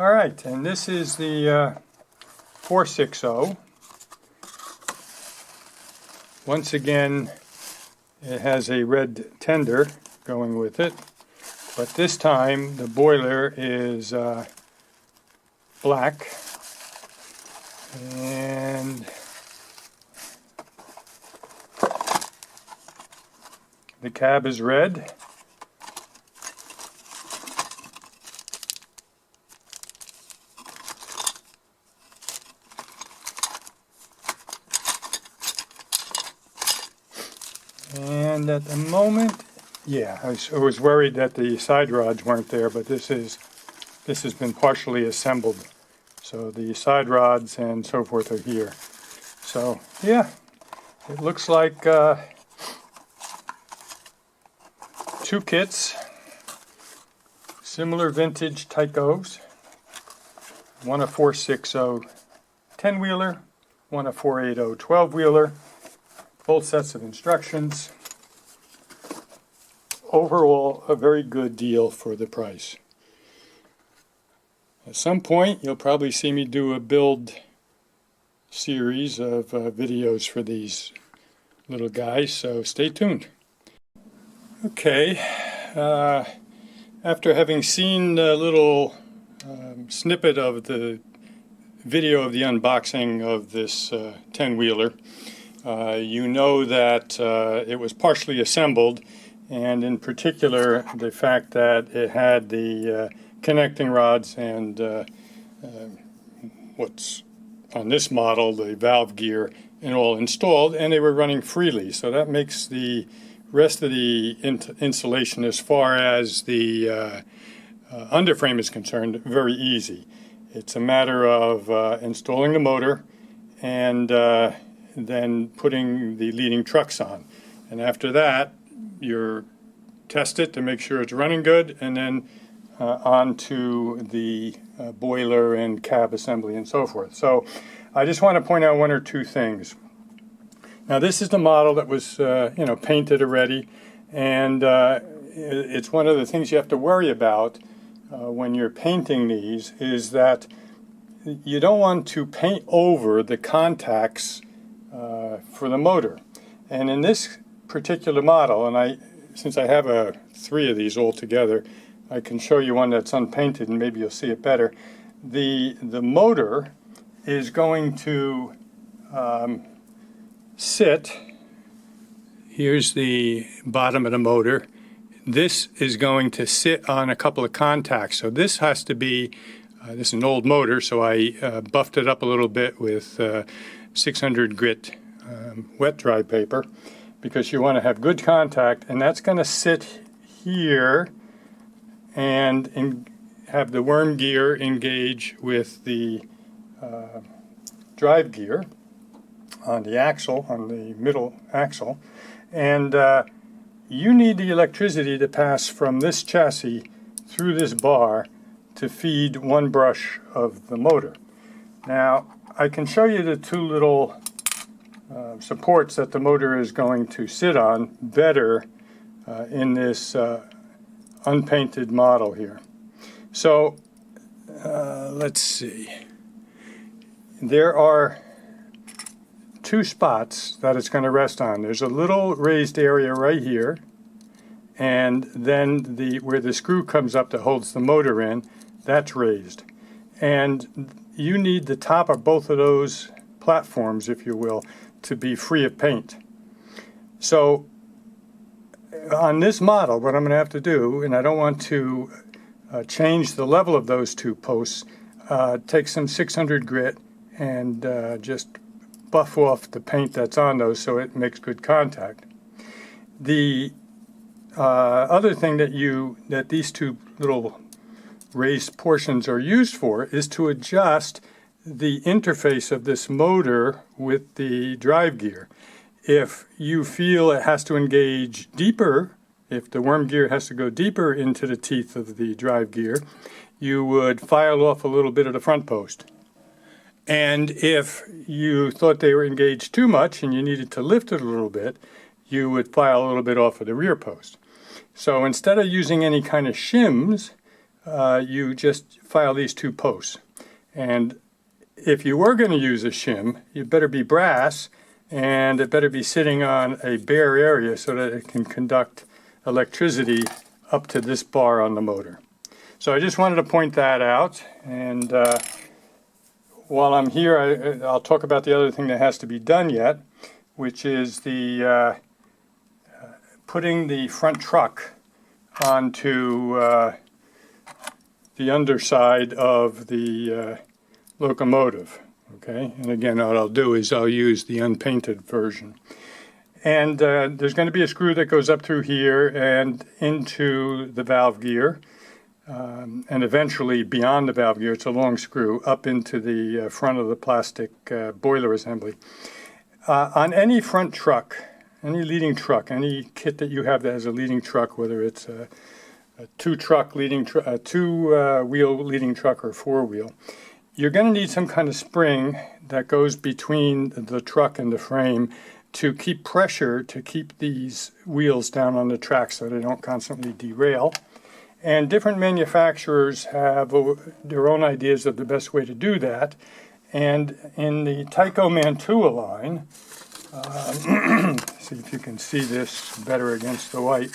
All right, and this is the 460. Once again, it has a red tender going with it, but this time the boiler is black, and the cab is red. And at the moment, yeah, I was worried that the side rods weren't there, but this has been partially assembled. So the side rods and so forth are here. So yeah, it looks like two kits, similar vintage Tycos, one a 460 10-wheeler, one a 480 12-wheeler. Both sets of instructions. Overall, a very good deal for the price. At some point, you'll probably see me do a build series of videos for these little guys, so stay tuned. Okay, after having seen a little snippet of the video of the unboxing of this 10-wheeler, you know that it was partially assembled, and in particular the fact that it had the connecting rods and what's on this model, the valve gear, and all installed, and they were running freely. So that makes the rest of the installation as far as the underframe is concerned very easy. It's a matter of installing the motor and then putting the leading trucks on, and after that you test it to make sure it's running good, and then on to the boiler and cab assembly and so forth. So I just want to point out one or two things. Now this is the model that was painted already, and it's one of the things you have to worry about when you're painting these, is that you don't want to paint over the contacts for the motor. And in this particular model, and since I have three of these all together, I can show you one that's unpainted and maybe you'll see it better. The motor is going to sit, here's the bottom of the motor. This is going to sit on a couple of contacts. So this has to be, this is an old motor, so I buffed it up a little bit with 600 grit wet dry paper, because you want to have good contact, and that's going to sit here and have the worm gear engage with the drive gear on the axle, on the middle axle, and you need the electricity to pass from this chassis through this bar to feed one brush of the motor. Now I can show you the two little supports that the motor is going to sit on better in this unpainted model here. So let's see. There are two spots that it's going to rest on. There's a little raised area right here, and then where the screw comes up that holds the motor in, that's raised. And you need the top of both of those platforms, if you will, to be free of paint. So on this model, what I'm going to have to do, and I don't want to change the level of those two posts, take some 600 grit and just buff off the paint that's on those so it makes good contact. The other thing that these two little raised portions are used for is to adjust the interface of this motor with the drive gear. If you feel it has to engage deeper, if the worm gear has to go deeper into the teeth of the drive gear, you would file off a little bit of the front post. And if you thought they were engaged too much and you needed to lift it a little bit, you would file a little bit off of the rear post. So instead of using any kind of shims, you just file these two posts. And if you were going to use a shim, it better be brass, and it better be sitting on a bare area so that it can conduct electricity up to this bar on the motor. So I just wanted to point that out, and while I'm here, I'll talk about the other thing that has to be done yet, which is the putting the front truck onto the underside of the locomotive. Okay, and again, what I'll do is I'll use the unpainted version. And there's going to be a screw that goes up through here and into the valve gear, and eventually beyond the valve gear, it's a long screw, up into the front of the plastic boiler assembly. On any front truck, any leading truck, any kit that you have that has a leading truck, whether it's a two-wheel leading truck or four-wheel, you're going to need some kind of spring that goes between the truck and the frame to keep pressure, to keep these wheels down on the track so they don't constantly derail. And different manufacturers have their own ideas of the best way to do that. And in the Tyco Mantua line, see if you can see this better against the white,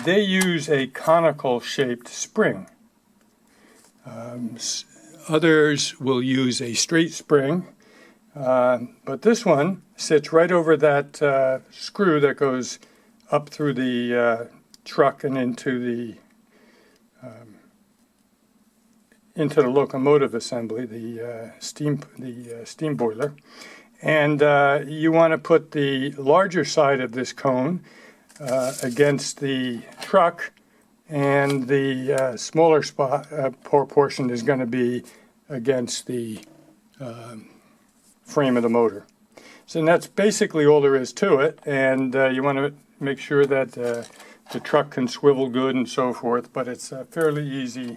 they use a conical shaped spring. Others will use a straight spring, but this one sits right over that screw that goes up through the truck and into the locomotive assembly, the steam boiler. And you want to put the larger side of this cone against the truck, and the smaller portion is going to be against the frame of the motor. So that's basically all there is to it, and you want to make sure that the truck can swivel good and so forth, but it's a fairly easy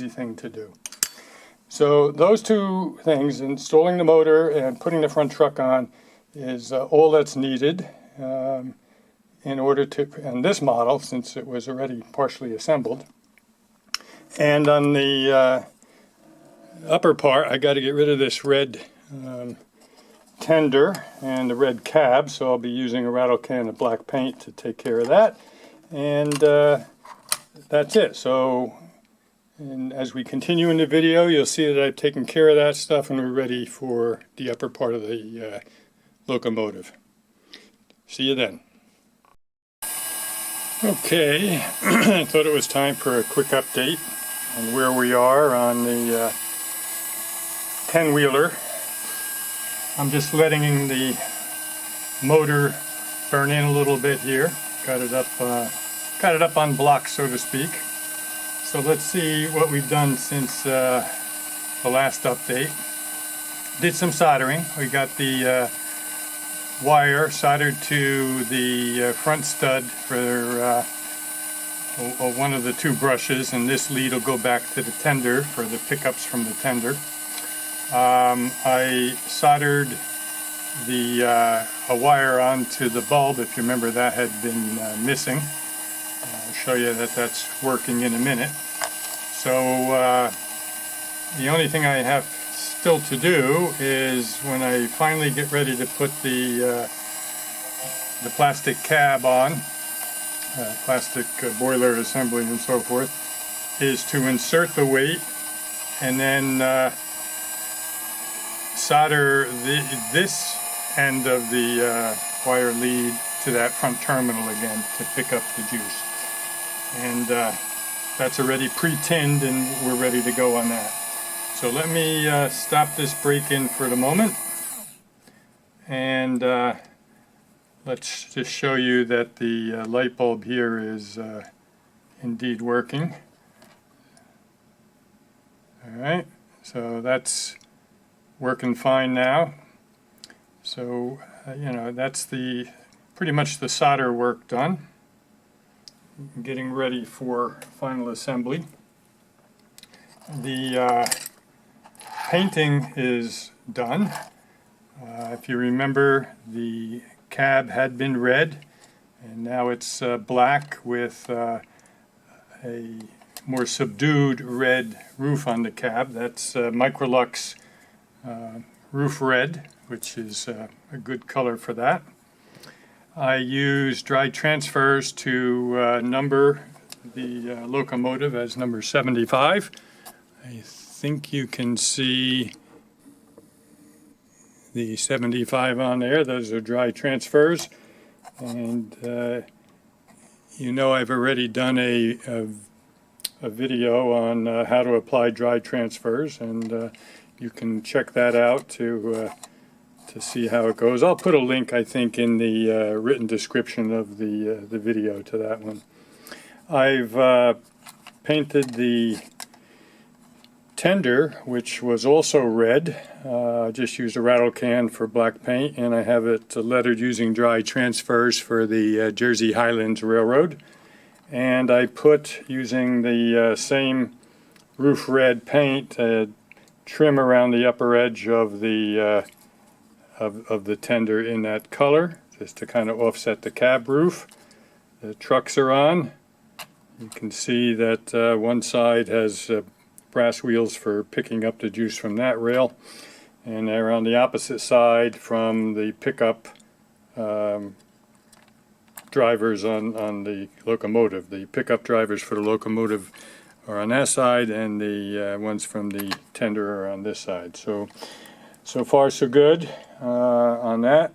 thing to do. So those two things, installing the motor and putting the front truck on, is all that's needed in order to, and this model, since it was already partially assembled. And on the upper part, I got to get rid of this red tender and the red cab, so I'll be using a rattle can of black paint to take care of that. And that's it. So, and as we continue in the video, you'll see that I've taken care of that stuff and we're ready for the upper part of the locomotive. See you then. Okay, I thought it was time for a quick update on where we are on the 10-wheeler. I'm just letting the motor burn in a little bit here. Got it up on block, so to speak. So let's see what we've done since the last update. Did some soldering. We got the wire soldered to the front stud for one of the two brushes, and this lead will go back to the tender for the pickups from the tender. I soldered a wire onto the bulb. If you remember, that had been missing. I'll show you that that's working in a minute. So the only thing I have still to do is, when I finally get ready to put the plastic cab on, plastic boiler assembly and so forth, is to insert the weight and then solder this end of the wire lead to that front terminal again to pick up the juice. And that's already pre-tinned and we're ready to go on that. So let me stop this break-in for the moment, and let's just show you that the light bulb here is indeed working. Alright, so that's working fine now. So you know, that's pretty much the solder work done. Getting ready for final assembly. The painting is done. If you remember, the cab had been red and now it's black with a more subdued red roof on the cab. That's Microlux Roof Red, which is a good color for that. I use dry transfers to number the locomotive as number 75. I think you can see the 75 on there. Those are dry transfers. And you know, I've already done a video on how to apply dry transfers, and you can check that out to see how it goes. I'll put a link, I think, in the written description of the video to that one. I've painted the tender, which was also red. I just used a rattle can for black paint, and I have it lettered using dry transfers for the Jersey Highlands Railroad. And I put, using the same roof red paint, trim around the upper edge of the tender in that color, just to kind of offset the cab roof. The trucks are on. You can see that one side has brass wheels for picking up the juice from that rail, and they're on the opposite side from the pickup drivers on the locomotive. The pickup drivers for the locomotive are on that side, and the ones from the tender are on this side. So far so good on that.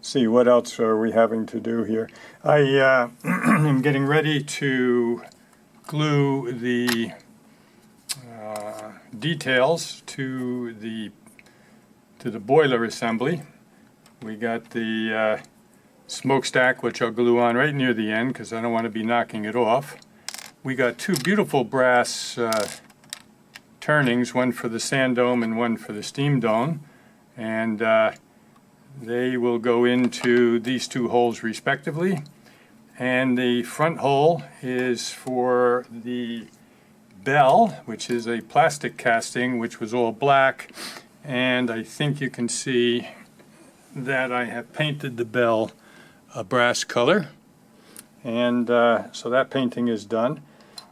See, what else are we having to do here? I am getting ready to glue the details to the boiler assembly. We got the smokestack, which I'll glue on right near the end because I don't want to be knocking it off. We got two beautiful brass turnings, one for the sand dome and one for the steam dome, and they will go into these two holes respectively. And the front hole is for the bell, which is a plastic casting, which was all black, and I think you can see that I have painted the bell a brass color, and so that painting is done.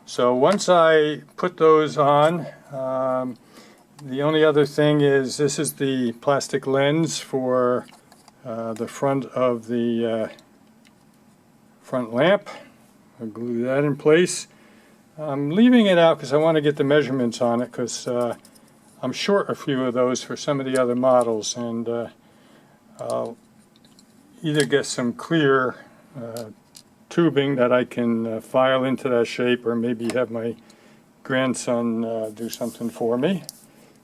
So once I put those on, the only other thing is this is the plastic lens for the front of the front lamp. I'll glue that in place. I'm leaving it out because I want to get the measurements on it, because I'm short a few of those for some of the other models, and I'll either get some clear tubing that I can file into that shape, or maybe have my grandson do something for me,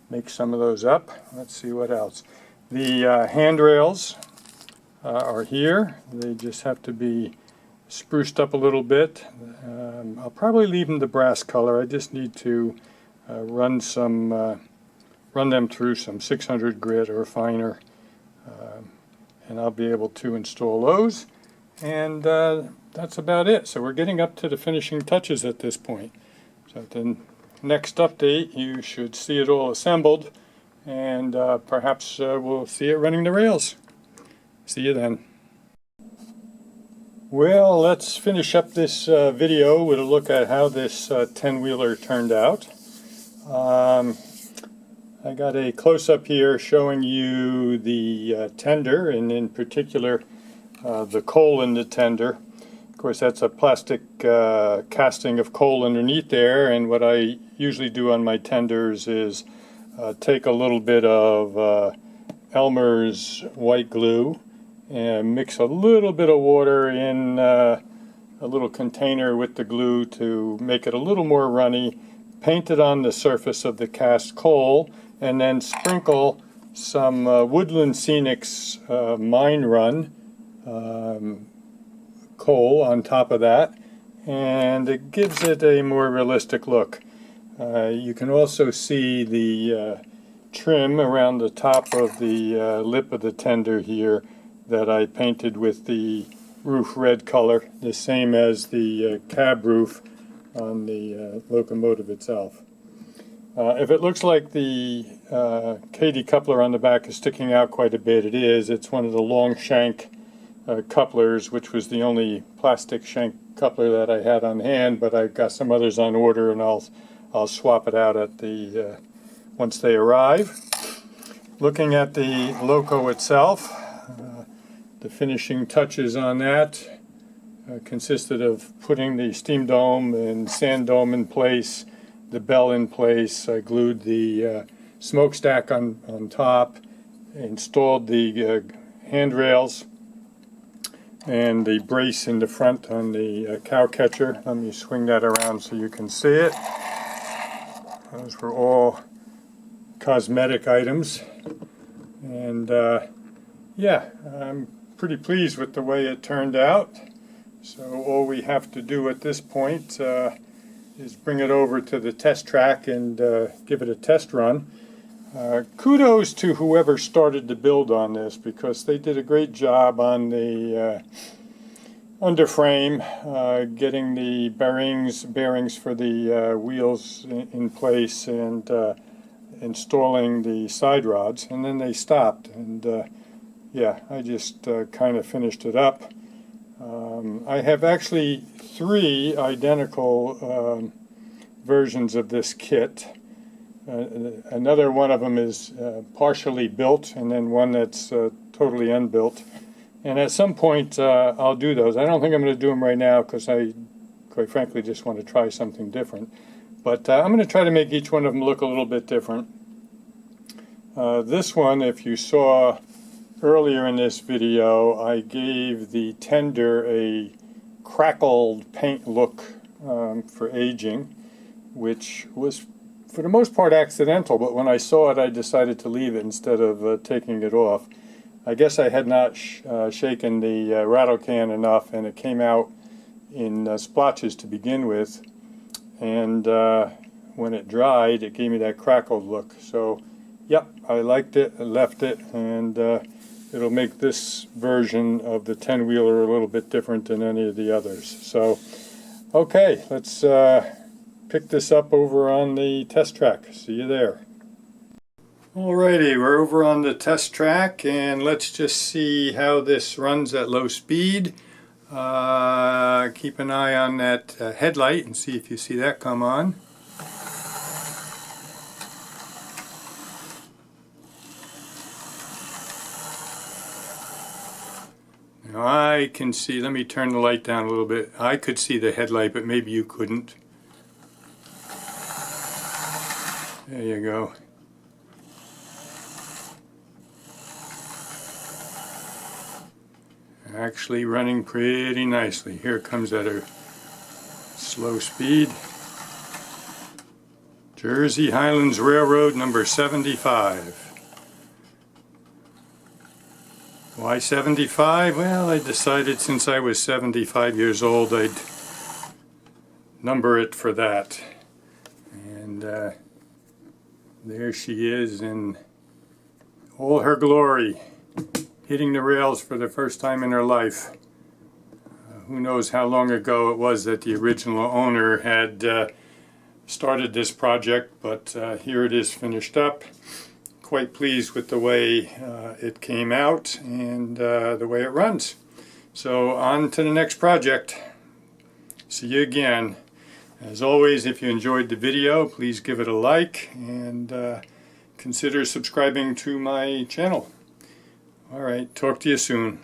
make some of those up. Let's see what else. The handrails are here. They just have to be spruced up a little bit. I'll probably leave them the brass color. I just need to run them through some 600 grit or finer, and I'll be able to install those. And that's about it. So we're getting up to the finishing touches at this point. So at the next update, you should see it all assembled, and perhaps we'll see it running the rails. See you then. Well, let's finish up this video with a look at how this 10-wheeler turned out. I got a close-up here showing you the tender, and in particular the coal in the tender. Of course, that's a plastic casting of coal underneath there, and what I usually do on my tenders is take a little bit of Elmer's white glue and mix a little bit of water in a little container with the glue to make it a little more runny, paint it on the surface of the cast coal, and then sprinkle some Woodland Scenics Mine Run coal on top of that, and it gives it a more realistic look. You can also see the trim around the top of the lip of the tender here that I painted with the roof red color, the same as the cab roof on the locomotive itself. If it looks like the Katy coupler on the back is sticking out quite a bit, it is. It's one of the long shank couplers, which was the only plastic shank coupler that I had on hand, but I've got some others on order, and I'll swap it out at the once they arrive. Looking at the loco itself, the finishing touches on that consisted of putting the steam dome and sand dome in place, the bell in place. I glued the smokestack on top, installed the handrails and the brace in the front on the cow catcher. Let me swing that around so you can see it. Those were all cosmetic items, and yeah, I'm pretty pleased with the way it turned out. So all we have to do at this point is bring it over to the test track and give it a test run. Kudos to whoever started to build on this, because they did a great job on the underframe, getting the bearings for the wheels in place, and installing the side rods, and then they stopped, and yeah, I just kind of finished it up. I have actually 3 identical versions of this kit. Another one of them is partially built, and then one that's totally unbuilt. And at some point I'll do those. I don't think I'm going to do them right now, because I, quite frankly, just want to try something different. But I'm going to try to make each one of them look a little bit different. This one, if you saw earlier in this video, I gave the tender a crackled paint look for aging, which was for the most part accidental, but when I saw it I decided to leave it instead of taking it off. I guess I had not shaken the rattle can enough, and it came out in splotches to begin with, and when it dried it gave me that crackled look. So yep, I liked it, I left it, and it'll make this version of the 10-wheeler a little bit different than any of the others. So okay, let's pick this up over on the test track. See you there. Alrighty, we're over on the test track, and let's just see how this runs at low speed. Keep an eye on that headlight and see if you see that come on. Now I can see, let me turn the light down a little bit. I could see the headlight, but maybe you couldn't. There you go. Actually running pretty nicely. Here it comes at a slow speed. Jersey Highlands Railroad number 75. Why 75? Well, I decided since I was 75 years old I'd number it for that. And there she is in all her glory, hitting the rails for the first time in her life. Who knows how long ago it was that the original owner had started this project, but here it is finished up. Quite pleased with the way it came out and the way it runs. So on to the next project. See you again. As always, if you enjoyed the video, please give it a like and consider subscribing to my channel. Alright, talk to you soon.